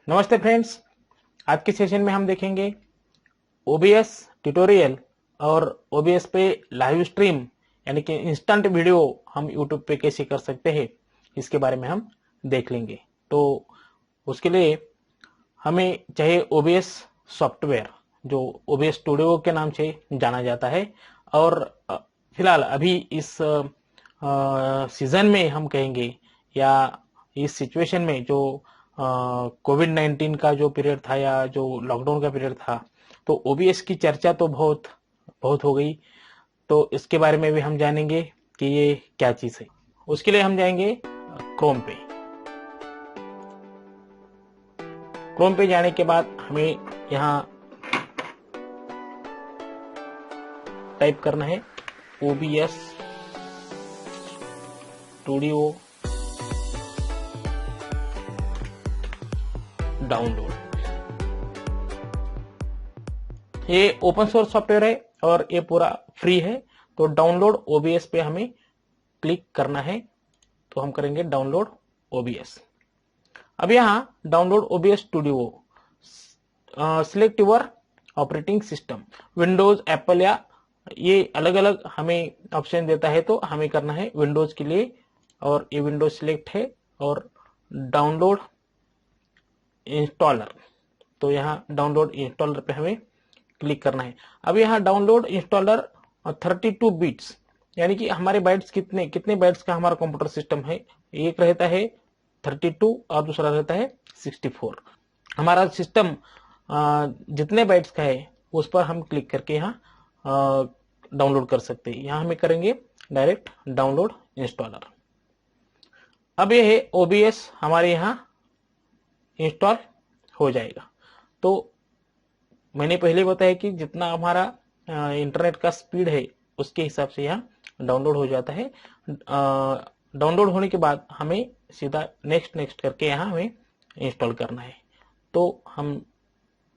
नमस्ते फ्रेंड्स, आज के सेशन में हम देखेंगे OBS ट्यूटोरियल और OBS पे लाइव स्ट्रीम यानी कि इंस्टेंट वीडियो हम YouTube पे कैसे कर सकते हैं, इसके बारे में हम देख लेंगे। तो उसके लिए हमें चाहिए OBS सॉफ्टवेयर, जो OBS स्टूडियो के नाम से जाना जाता है। और फिलहाल अभी इस सीजन में हम कहेंगे या इस सिचुएशन में जो कोविड-19 का जो पीरियड था या जो लॉकडाउन का पीरियड था, तो OBS की चर्चा तो बहुत हो गई। तो इसके बारे में भी हम जानेंगे कि ये क्या चीज है। उसके लिए हम जाएंगे क्रोम पे। क्रोम पे जाने के बाद हमें यहाँ टाइप करना है OBS स्टूडियो डाउनलोड। ये ओपन सोर्स सॉफ्टवेयर है और ये पूरा फ्री है। तो डाउनलोड OBS पे हमें क्लिक करना है। तो हम करेंगे डाउनलोड OBS। अब यहाँ download OBS studio, select your operating system, Windows, Apple या ये अलग अलग हमें ऑप्शन देता है। तो हमें करना है विंडोज के लिए और ये विंडोज सिलेक्ट है और डाउनलोड इंस्टॉलर। तो यहाँ डाउनलोड इंस्टॉलर पे हमें क्लिक करना है। अब यहाँ डाउनलोड इंस्टॉलर 32 बिट्स यानी कि हमारे बाइट्स कितने बाइट्स का हमारा कंप्यूटर सिस्टम है। एक रहता है 32 और दूसरा रहता है 64। हमारा सिस्टम जितने बाइट्स का है उस पर हम क्लिक करके यहाँ डाउनलोड कर सकते हैं। यहाँ हमें करेंगे डायरेक्ट डाउनलोड इंस्टॉलर। अब ये है OBS हमारे यहाँ इंस्टॉल हो जाएगा। तो मैंने पहले बताया कि जितना हमारा इंटरनेट का स्पीड है उसके हिसाब से यहाँ डाउनलोड हो जाता है। डाउनलोड होने के बाद हमें सीधा नेक्स्ट करके यहाँ हमें इंस्टॉल करना है। तो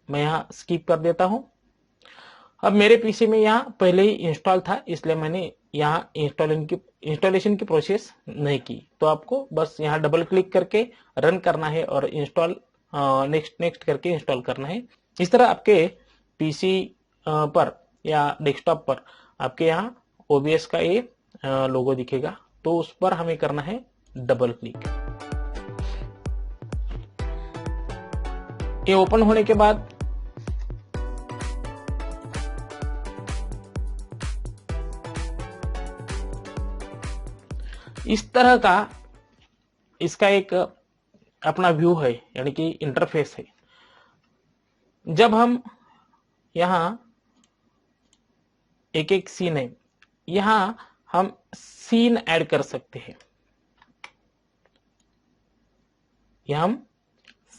मैं यहाँ स्किप कर देता हूँ। अब मेरे पीसी में यहाँ पहले ही इंस्टॉल था, इसलिए मैंने यहाँ इंस्टॉलेशन की प्रोसेस नहीं की। तो आपको बस यहाँ डबल क्लिक करके रन करना है और इंस्टॉल नेक्स्ट करके इंस्टॉल करना है। इस तरह आपके पीसी पर या डेस्कटॉप पर आपके यहाँ OBS का ये लोगो दिखेगा। तो उस पर हमें करना है डबल क्लिक। ये ओपन होने के बाद इस तरह का इसका एक अपना व्यू है, यानी कि इंटरफेस है। जब हम यहाँ एक सीन है, यहाँ हम सीन ऐड कर सकते हैं। यहाँ हम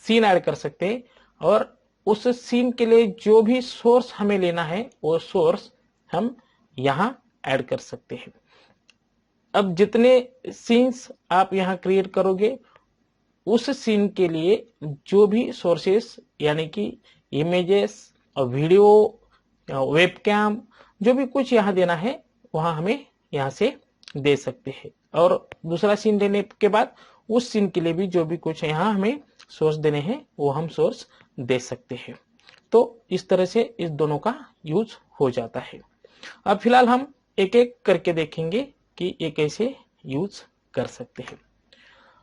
सीन ऐड कर सकते हैं और उस सीन के लिए जो भी सोर्स हमें लेना है वो सोर्स हम यहाँ ऐड कर सकते हैं। अब जितने सीन्स आप यहाँ क्रिएट करोगे उस सीन के लिए जो भी सोर्सेस यानी कि इमेजेस और वीडियो, वेबकैम, जो भी कुछ यहाँ देना है वहां हमें यहाँ से दे सकते हैं। और दूसरा सीन लेने के बाद उस सीन के लिए भी जो भी कुछ यहाँ हमें सोर्स देने हैं वो हम सोर्स दे सकते हैं। तो इस तरह से इस दोनों का यूज हो जाता है। अब फिलहाल हम एक एक करके देखेंगे कि ये कैसे यूज कर सकते हैं।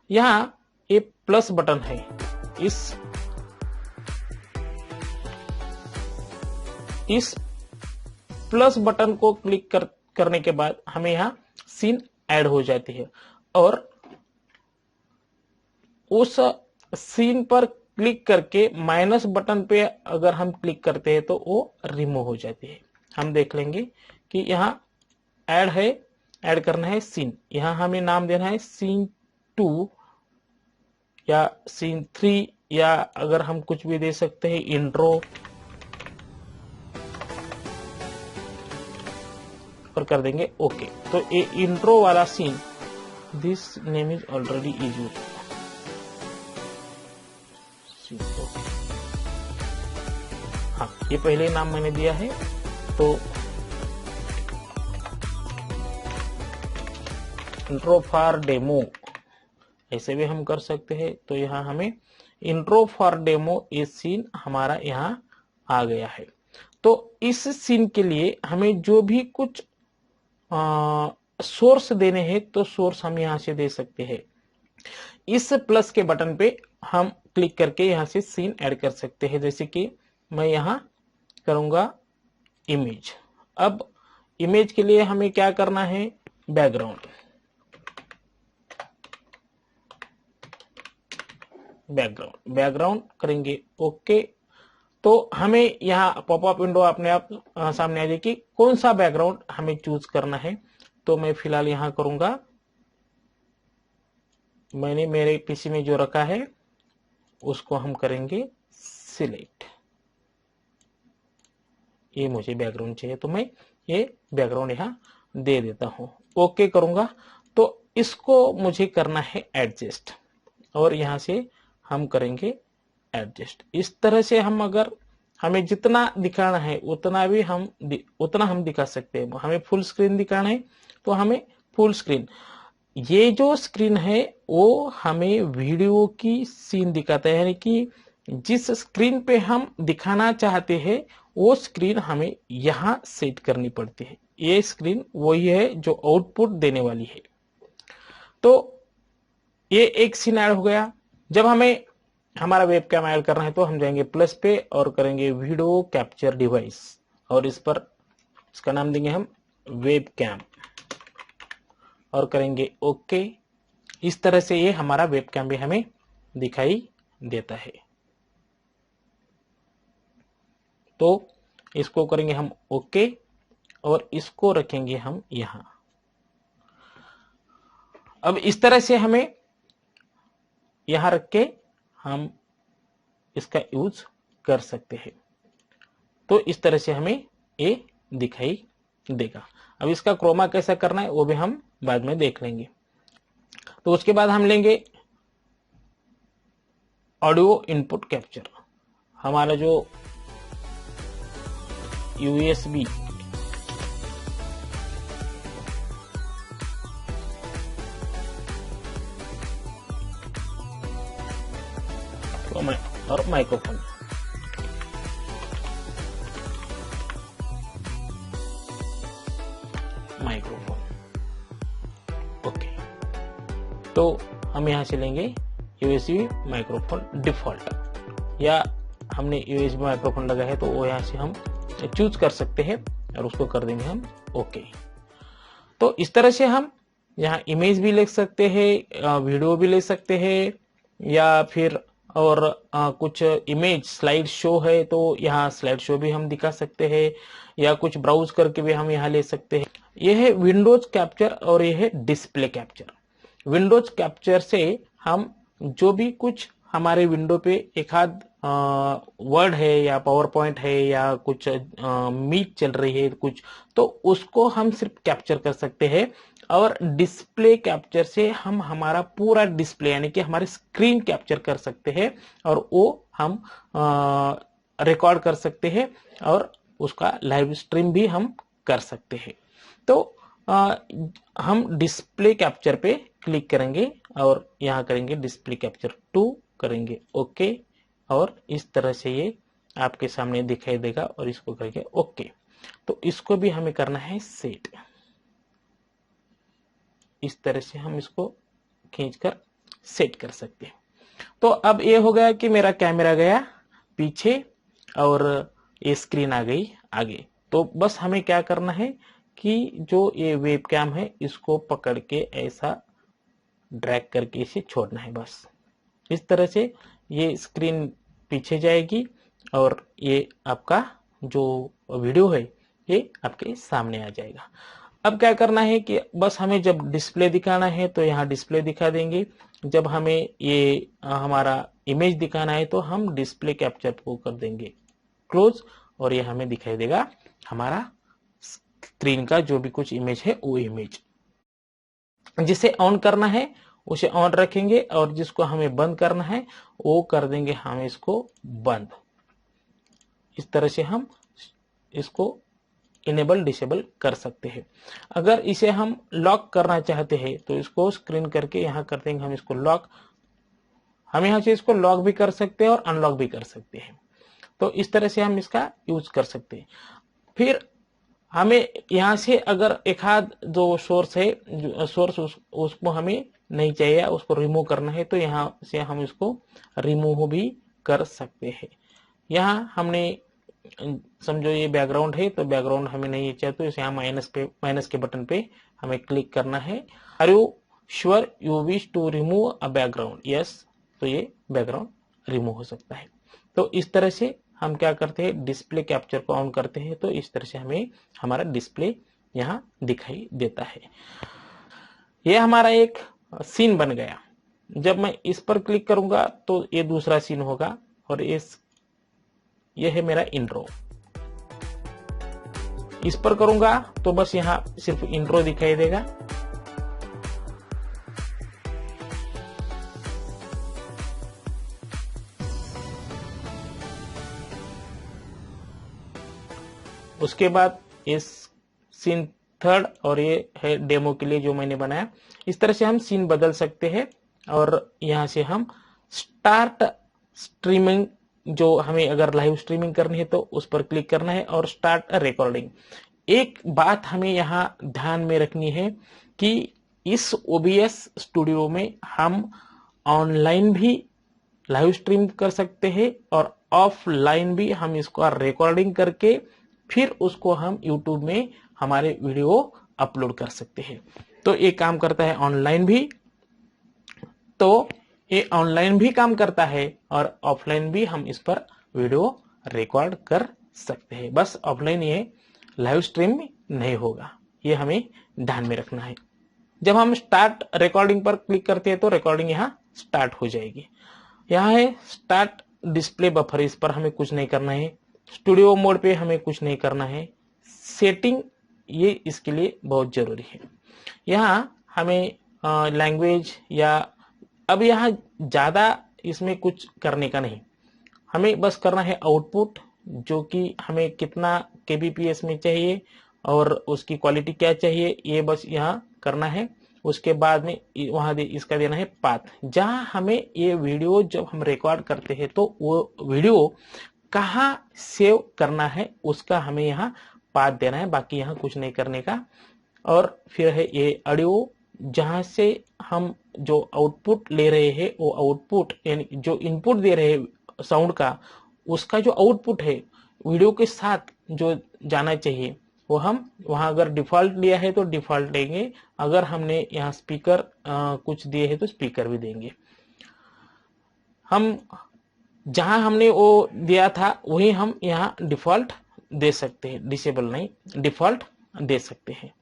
यहाँ ये प्लस बटन है। इस प्लस बटन को क्लिक करने के बाद हमें यहाँ सीन ऐड हो जाती है और उस सीन पर क्लिक करके माइनस बटन पे अगर हम क्लिक करते हैं तो वो रिमूव हो जाती है। हम देख लेंगे कि यहाँ ऐड करना है सीन। यहाँ हमें नाम देना है सीन 2 या सीन 3 या अगर हम कुछ भी दे सकते हैं इंट्रो, और कर देंगे ओके। तो ये इंट्रो वाला scene, this name is already used. हाँ, ये पहले नाम मैंने दिया है। तो इंट्रो फॉर डेमो ऐसे भी हम कर सकते हैं। तो यहाँ हमें इंट्रो फॉर डेमो ये सीन हमारा यहाँ आ गया है। तो इस सीन के लिए हमें जो भी कुछ सोर्स देने हैं तो सोर्स हम यहाँ से दे सकते हैं। इस प्लस के बटन पे हम क्लिक करके यहाँ से सीन ऐड कर सकते हैं। जैसे कि मैं यहाँ करूंगा इमेज। अब इमेज के लिए हमें क्या करना है, बैकग्राउंड बैकग्राउंड करेंगे ओके। तो हमें यहाँ पॉपअप विंडो अपने आप सामने आ जाएगी कि कौन सा बैकग्राउंड हमें चूज करना है। तो मैं फिलहाल यहाँ करूंगा, मैंने मेरे पीसी में जो रखा है उसको हम करेंगे सिलेक्ट। ये मुझे बैकग्राउंड चाहिए तो मैं ये बैकग्राउंड यहाँ दे देता हूं, ओके करूंगा। तो इसको मुझे करना है एडजस्ट और यहां से हम करेंगे एडजस्ट। इस तरह से हम अगर हमें जितना दिखाना है उतना हम दिखा सकते हैं। हमें फुल स्क्रीन दिखाना है तो हमें फुल स्क्रीन। ये जो स्क्रीन है वो हमें वीडियो की सीन दिखाता है, यानी कि जिस स्क्रीन पे हम दिखाना चाहते हैं वो स्क्रीन हमें यहां सेट करनी पड़ती है। ये स्क्रीन वही है जो आउटपुट देने वाली है। तो ये एक सीन ऐड हो गया। जब हमें हमारा वेबकैम ऐड करना है तो हम जाएंगे प्लस पे और करेंगे वीडियो कैप्चर डिवाइस और इस पर इसका नाम देंगे हम वेबकैम और करेंगे ओके। इस तरह से ये हमारा वेबकैम भी हमें दिखाई देता है। तो इसको करेंगे हम ओके और इसको रखेंगे हम यहां। अब इस तरह से हमें यहां रख के हम इसका यूज कर सकते हैं। तो इस तरह से हमें ये दिखाई देगा। अब इसका क्रोमा कैसा करना है वो भी हम बाद में देख लेंगे। तो उसके बाद हम लेंगे ऑडियो इनपुट कैप्चर। हमारा जो यूएसबी और माइक्रोफोन, ओके। तो हम यहां से लेंगे यूएसबी माइक्रोफोन डिफॉल्ट, या हमने यूएसबी माइक्रोफोन लगा है तो वो यहां से हम चूज कर सकते हैं और उसको कर देंगे हम ओके। तो इस तरह से हम यहाँ इमेज भी ले सकते हैं, वीडियो भी ले सकते हैं, या फिर और कुछ इमेज स्लाइड शो है तो यहाँ स्लाइड शो भी हम दिखा सकते हैं, या कुछ ब्राउज करके भी हम यहाँ ले सकते हैं। यह है विंडोज कैप्चर और यह है डिस्प्ले कैप्चर। विंडोज कैप्चर से हम जो भी कुछ हमारे विंडो पे एक आध वर्ड है या पावर पॉइंट है या कुछ मीट चल रही है कुछ, तो उसको हम सिर्फ कैप्चर कर सकते हैं। और डिस्प्ले कैप्चर से हम हमारा पूरा डिस्प्ले यानी कि हमारी स्क्रीन कैप्चर कर सकते हैं और वो हम रिकॉर्ड कर सकते हैं और उसका लाइव स्ट्रीम भी हम कर सकते हैं। तो हम डिस्प्ले कैप्चर पे क्लिक करेंगे और यहाँ करेंगे डिस्प्ले कैप्चर 2 करेंगे ओके। और इस तरह से ये आपके सामने दिखाई देगा और इसको करेंगे ओके। तो इसको भी हमें करना है सेट। इस तरह से हम इसको खींचकर सेट कर सकते हैं। तो अब ये हो गया कि मेरा कैमरा गया पीछे और ये स्क्रीन आ गई आगे। तो बस हमें क्या करना है कि जो ये वेबकैम है इसको पकड़ के ऐसा ड्रैग करके इसे छोड़ना है। बस इस तरह से ये स्क्रीन पीछे जाएगी और ये आपका जो वीडियो है ये आपके सामने आ जाएगा। अब क्या करना है कि बस हमें जब डिस्प्ले दिखाना है तो यहाँ डिस्प्ले दिखा देंगे। जब हमें ये हमारा इमेज दिखाना है तो हम डिस्प्ले कैप्चर को कर देंगे क्लोज और ये हमें दिखाई देगा हमारा स्क्रीन का जो भी कुछ इमेज है वो इमेज। जिसे ऑन करना है उसे ऑन रखेंगे और जिसको हमें बंद करना है वो कर देंगे हम इसको बंद। इस तरह से हम इसको इनेबल डिसेबल कर सकते हैं। अगर इसे हम लॉक करना चाहते हैं तो इसको स्क्रीन करके यहाँ कर देंगे हम इसको लॉक। हम यहाँ से इसको लॉक भी कर सकते हैं और अनलॉक भी कर सकते हैं। तो इस तरह से हम इसका यूज कर सकते हैं। फिर हमें यहाँ से अगर एक आध जो सोर्स है, सोर्स उसको हमें नहीं चाहिए, उसको रिमूव करना है, तो यहाँ से हम इसको रिमूव भी कर सकते हैं। यहाँ हमने समझो ये बैकग्राउंड है, तो बैकग्राउंड हमें नहीं चाहिए, तो इसे यहाँ माइनस के बटन पे हमें क्लिक करना है। Are you sure you wish to remove a background? Yes, तो ये बैकग्राउंड रिमूव हो सकता है। तो इस तरह से हम क्या करते हैं, डिस्प्ले कैप्चर को ऑन करते हैं, तो इस तरह से हमें हमारा डिस्प्ले यहाँ दिखाई देता है। यह हमारा एक सीन बन गया। जब मैं इस पर क्लिक करूंगा तो ये दूसरा सीन होगा, और यह है मेरा इंट्रो। इस पर करूंगा तो बस यहाँ सिर्फ इंट्रो दिखाई देगा। उसके बाद इस सीन थर्ड, और ये है डेमो के लिए जो मैंने बनाया। इस तरह से हम सीन बदल सकते हैं, और यहाँ से हम स्टार्ट स्ट्रीमिंग, जो हमें अगर लाइव स्ट्रीमिंग करनी है तो उस पर क्लिक करना है, और स्टार्ट रिकॉर्डिंग। एक बात हमें यहाँ ध्यान में रखनी है कि इस OBS स्टूडियो में हम ऑनलाइन भी लाइव स्ट्रीम कर सकते हैं, और ऑफलाइन भी हम इसको रिकॉर्डिंग करके फिर उसको हम YouTube में हमारे वीडियो अपलोड कर सकते हैं। तो ये काम करता है ऑनलाइन भी, तो ये ऑनलाइन भी काम करता है, और ऑफलाइन भी हम इस पर वीडियो रिकॉर्ड कर सकते हैं। बस ऑफलाइन ये लाइव स्ट्रीम नहीं होगा, ये हमें ध्यान में रखना है। जब हम स्टार्ट रिकॉर्डिंग पर क्लिक करते हैं तो रिकॉर्डिंग यहाँ स्टार्ट हो जाएगी। यहाँ है स्टार्ट डिस्प्ले बफर, इस पर हमें कुछ नहीं करना है। स्टूडियो मोड पे हमें कुछ नहीं करना है। सेटिंग, ये इसके लिए बहुत जरूरी है। यहाँ हमें लैंग्वेज या अब यहाँ ज्यादा इसमें कुछ करने का नहीं, हमें बस करना है आउटपुट, जो कि हमें कितना kbps में चाहिए और उसकी क्वालिटी क्या चाहिए, ये बस यहाँ करना है। उसके बाद में वहां इसका देना है पाथ, जहां हमें ये वीडियो जब हम रिकॉर्ड करते हैं तो वो वीडियो कहाँ सेव करना है उसका हमें यहाँ पाथ देना है, बाकी यहाँ कुछ नहीं करने का। और फिर है ये ऑडियो, जहां से हम जो आउटपुट ले रहे हैं वो आउटपुट, यानी जो इनपुट दे रहे हैं साउंड का, उसका जो आउटपुट है वीडियो के साथ जो जाना चाहिए वो हम वहां अगर डिफॉल्ट लिया है तो डिफॉल्ट लेंगे, अगर हमने यहाँ स्पीकर कुछ दिए है तो स्पीकर भी देंगे। हम जहां हमने वो दिया था वही हम यहाँ डिफॉल्ट दे सकते हैं, डिसेबल नहीं, डिफॉल्ट दे सकते हैं।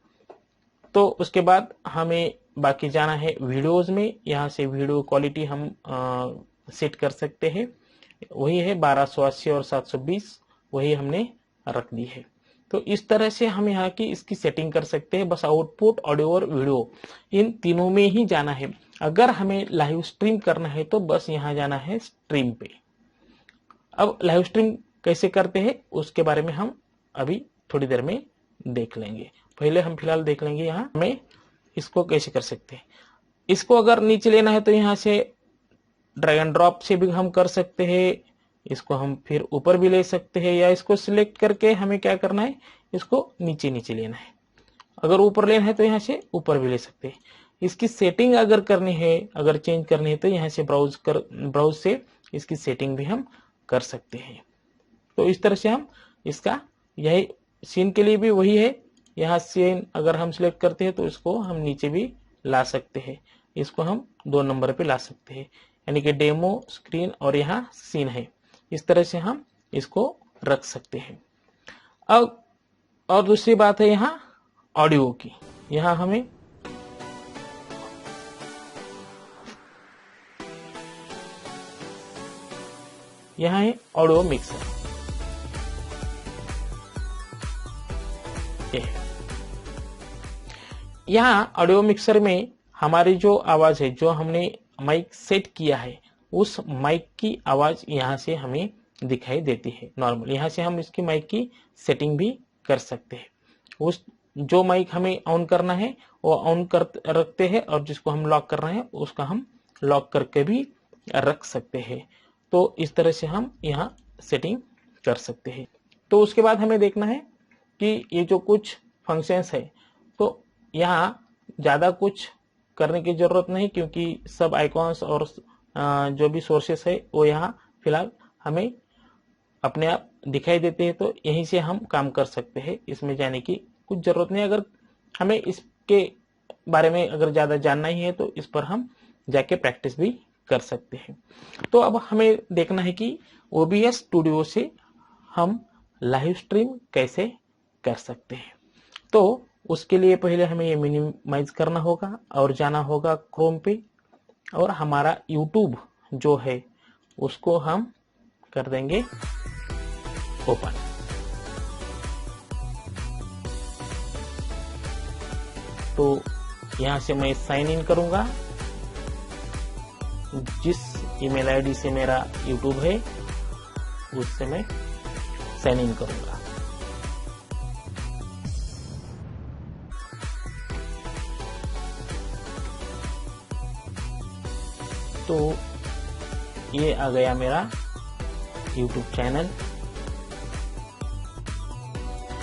तो उसके बाद हमें बाकी जाना है वीडियोस में। यहाँ से वीडियो क्वालिटी हम सेट कर सकते हैं, वही है 1280 और 720, वही हमने रख दी है। तो इस तरह से हम यहाँ की इसकी सेटिंग कर सकते हैं। बस आउटपुट, ऑडियो और वीडियो, इन तीनों में ही जाना है। अगर हमें लाइव स्ट्रीम करना है तो बस यहाँ जाना है स्ट्रीम पे। अब लाइव स्ट्रीम कैसे करते हैं उसके बारे में हम अभी थोड़ी देर में देख लेंगे। पहले हम फिलहाल देख लेंगे यहाँ हमें इसको कैसे कर सकते हैं। इसको अगर नीचे लेना है तो यहाँ से ड्रैग एंड ड्रॉप से भी हम कर सकते हैं, इसको हम फिर ऊपर भी ले सकते हैं, या इसको सिलेक्ट करके हमें क्या करना है, इसको नीचे नीचे लेना है। अगर ऊपर लेना है तो यहाँ से ऊपर भी ले सकते हैं। इसकी सेटिंग अगर करनी है, अगर चेंज करनी है तो यहाँ से ब्राउज से इसकी सेटिंग भी हम कर सकते हैं। तो इस तरह से हम इसका, यही सीन के लिए भी वही है, यहाँ सीन अगर हम सिलेक्ट करते हैं तो इसको हम नीचे भी ला सकते हैं, इसको हम 2 नंबर पे ला सकते हैं, यानी कि डेमो स्क्रीन और यहाँ सीन है। इस तरह से हम इसको रख सकते हैं। अब और दूसरी बात है यहाँ ऑडियो की। यहाँ हमें यहाँ है ऑडियो मिक्सर, यहाँ ऑडियो मिक्सर में हमारी जो आवाज है, जो हमने माइक सेट किया है, उस माइक की आवाज यहाँ से हमें दिखाई देती है नॉर्मल। यहाँ से हम इसकी माइक की सेटिंग भी कर सकते हैं। उस जो माइक हमें ऑन करना है वो ऑन कर रखते हैं, और जिसको हम लॉक करना है उसका हम लॉक करके भी रख सकते हैं। तो इस तरह से हम यहाँ सेटिंग कर सकते हैं। तो उसके बाद हमें देखना है कि ये जो कुछ फंक्शंस है, तो यहाँ ज़्यादा कुछ करने की ज़रूरत नहीं, क्योंकि सब आइकॉन्स और जो भी सोर्सेस है वो यहाँ फिलहाल हमें अपने आप दिखाई देते हैं। तो यहीं से हम काम कर सकते हैं, इसमें जाने की कुछ ज़रूरत नहीं। अगर हमें इसके बारे में अगर ज़्यादा जानना ही है तो इस पर हम जाके प्रैक्टिस भी कर सकते हैं। तो अब हमें देखना है कि OBS स्टूडियो से हम लाइव स्ट्रीम कैसे कर सकते हैं। तो उसके लिए पहले हमें ये मिनिमाइज करना होगा और जाना होगा क्रोम पे, और हमारा यूट्यूब जो है उसको हम कर देंगे ओपन। तो यहां से मैं साइन इन करूंगा, जिस ईमेल आईडी से मेरा यूट्यूब है उससे मैं साइन इन करूंगा। तो ये आ गया मेरा यूट्यूब चैनल।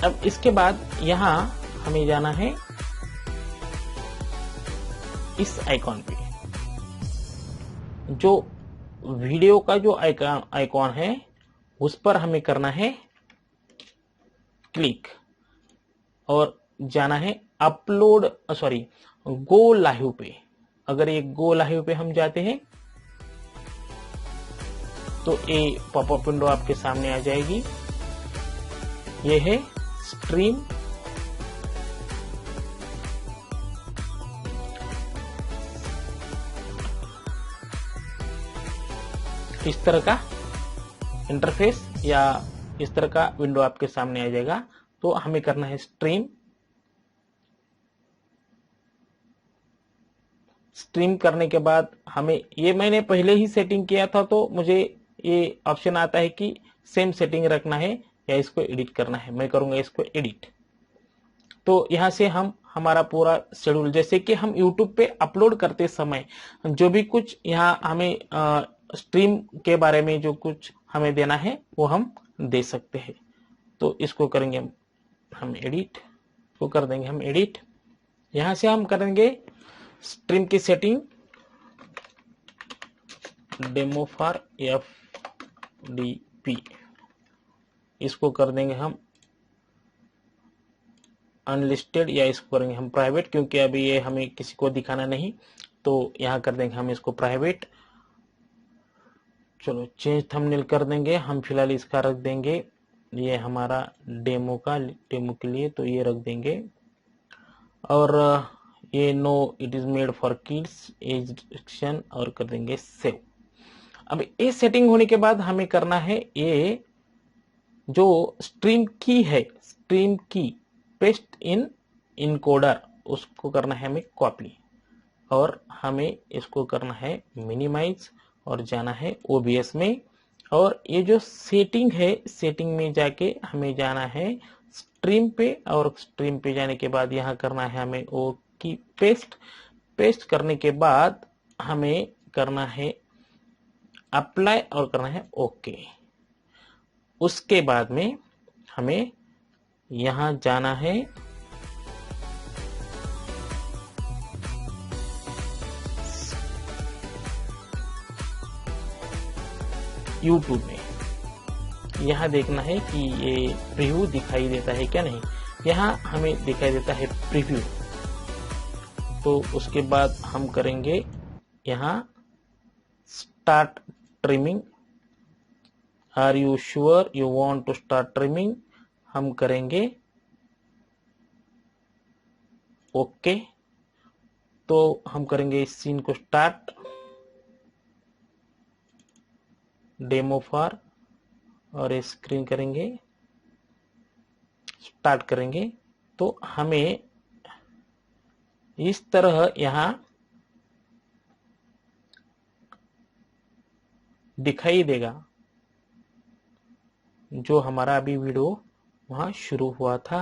अब इसके बाद यहाँ हमें जाना है इस आइकॉन पे, जो वीडियो का जो आइकॉन है उस पर हमें करना है क्लिक और जाना है अपलोड गो लाइव पे। अगर ये गो लाइव पे हम जाते हैं तो ये पॉपअप विंडो आपके सामने आ जाएगी। ये है स्ट्रीम। इस तरह का इंटरफेस या इस तरह का विंडो आपके सामने आ जाएगा। तो हमें करना है स्ट्रीम। स्ट्रीम करने के बाद हमें, ये मैंने पहले ही सेटिंग किया था तो मुझे ये ऑप्शन आता है कि सेम सेटिंग रखना है या इसको एडिट करना है। मैं करूंगा इसको एडिट। तो यहां से हम हमारा पूरा शेड्यूल, जैसे कि हम YouTube पे अपलोड करते समय जो भी कुछ यहाँ हमें स्ट्रीम के बारे में जो कुछ हमें देना है वो हम दे सकते हैं। तो इसको करेंगे हम एडिट, को कर देंगे हम एडिट। यहां से हम करेंगे स्ट्रीम की सेटिंग, डेमो फॉर FDP, इसको कर देंगे हम अनलिस्टेड, या इसको करेंगे हम प्राइवेट, क्योंकि अभी ये हमें किसी को दिखाना नहीं। तो यहाँ कर देंगे हम इसको प्राइवेट। चलो चेंज थंबनेल कर देंगे हम, फिलहाल इसका रख देंगे ये हमारा डेमो के लिए, तो ये रख देंगे। और ये no it is made for kids, age restriction, और कर देंगे सेव। अब ये सेटिंग होने के बाद हमें करना है ये जो स्ट्रीम की है, स्ट्रीम की पेस्ट इन इनकोडर, उसको करना है हमें कॉपी, और हमें इसको करना है मिनिमाइज और जाना है OBS में। और ये जो सेटिंग है, सेटिंग में जाके हमें जाना है स्ट्रीम पे, और स्ट्रीम पे जाने के बाद यहाँ करना है हमें ओ की पेस्ट करने के बाद हमें करना है अप्लाई और करना है ओके। उसके बाद में हमें यहाँ जाना है YouTube में। यहाँ देखना है कि ये प्रीव्यू दिखाई देता है क्या नहीं। यहाँ हमें दिखाई देता है प्रीव्यू। तो उसके बाद हम करेंगे यहाँ start trimming. Are you sure you want to start trimming, हम करेंगे ओके। तो हम करेंगे इस सीन को स्टार्ट, डेमो फॉर, और स्क्रीन करेंगे, स्टार्ट करेंगे। तो हमें इस तरह यहाँ दिखाई देगा जो हमारा अभी वीडियो वहां शुरू हुआ था।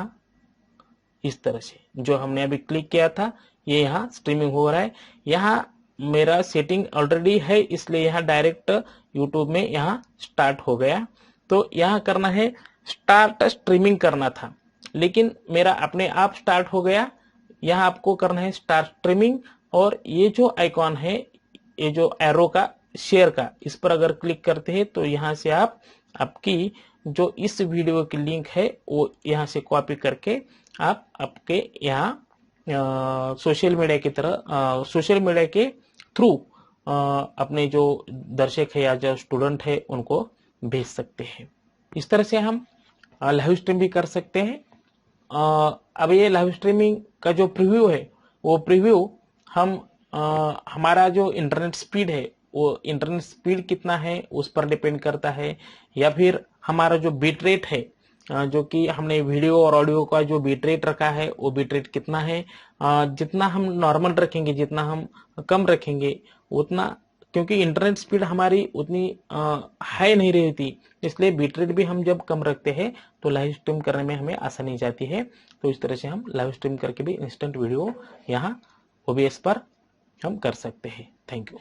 इस तरह से जो हमने अभी क्लिक किया था, ये यहाँ स्ट्रीमिंग हो रहा है। यहाँ मेरा सेटिंग ऑलरेडी है, इसलिए यहाँ डायरेक्ट यूट्यूब में यहाँ स्टार्ट हो गया। तो यहाँ करना है स्टार्ट स्ट्रीमिंग करना था, लेकिन मेरा अपने आप स्टार्ट हो गया। यहाँ आपको करना है स्टार्ट स्ट्रीमिंग, और ये जो आइकॉन है, ये जो एरो का शेयर का, इस पर अगर क्लिक करते हैं तो यहाँ से आप आपकी जो इस वीडियो की लिंक है वो यहाँ से कॉपी करके आप आपके यहाँ सोशल मीडिया की तरह सोशल मीडिया के थ्रू अपने जो दर्शक है या जो स्टूडेंट है उनको भेज सकते हैं। इस तरह से हम लाइव स्ट्रीम भी कर सकते हैं। अब ये लाइव स्ट्रीमिंग का जो प्रीव्यू है, वो प्रीव्यू हम हमारा जो इंटरनेट स्पीड है, वो इंटरनेट स्पीड कितना है उस पर डिपेंड करता है, या फिर हमारा जो बिट रेट है, जो कि हमने वीडियो और ऑडियो का जो बिट रेट रखा है वो बिट रेट कितना है। जितना हम नॉर्मल रखेंगे, जितना हम कम रखेंगे उतना, क्योंकि इंटरनेट स्पीड हमारी उतनी हाई नहीं रहती, इसलिए बिट रेट भी हम जब कम रखते हैं तो लाइव स्ट्रीम करने में हमें आसानी जाती है। तो इस तरह से हम लाइव स्ट्रीम करके भी इंस्टेंट वीडियो यहाँ OBS पर हम कर सकते हैं। Thank you.